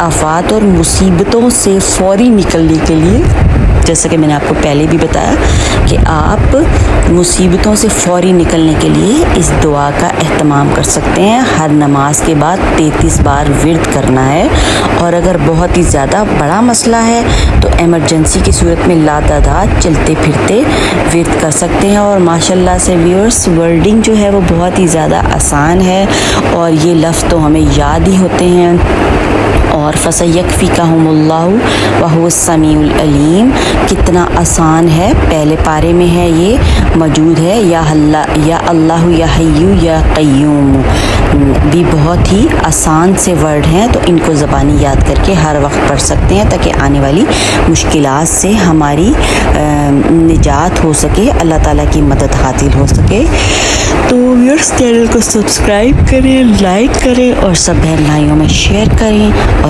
آفات اور مصیبتوں سے فوری نکلنے کے لیے، جیسا کہ میں نے آپ کو پہلے بھی بتایا کہ آپ مصیبتوں سے فوری نکلنے کے لیے اس دعا کا اہتمام کر سکتے ہیں۔ ہر نماز کے بعد 33 بار ورد کرنا ہے، اور اگر بہت ہی زیادہ بڑا مسئلہ ہے تو ایمرجنسی کی صورت میں لاتعداد چلتے پھرتے ورد کر سکتے ہیں۔ اور ماشاءاللہ سے ویورز، ورڈنگ جو ہے وہ بہت ہی زیادہ آسان ہے، اور یہ لفظ تو ہمیں یاد ہی ہوتے ہیں۔ اور فَسَيَكْفِيكَهُمُ اللَّهُ وَهُوَ السَّمِيعُ الْعَلِيمُ کتنا آسان ہے، پہلے پارے میں ہے، یہ موجود ہے، یا اللہ یا حیو یا قیوم بھی بہت ہی آسان سے ورڈ ہیں، تو ان کو زبانی یاد کر کے ہر وقت پڑھ سکتے ہیں تاکہ آنے والی مشکلات سے ہماری نجات ہو سکے، اللہ تعالیٰ کی مدد حاصل ہو سکے۔ تو ویورز، چینل کو سبسکرائب کریں، لائک کریں، اور سب بہن بھائیوں میں شیئر کریں۔ اور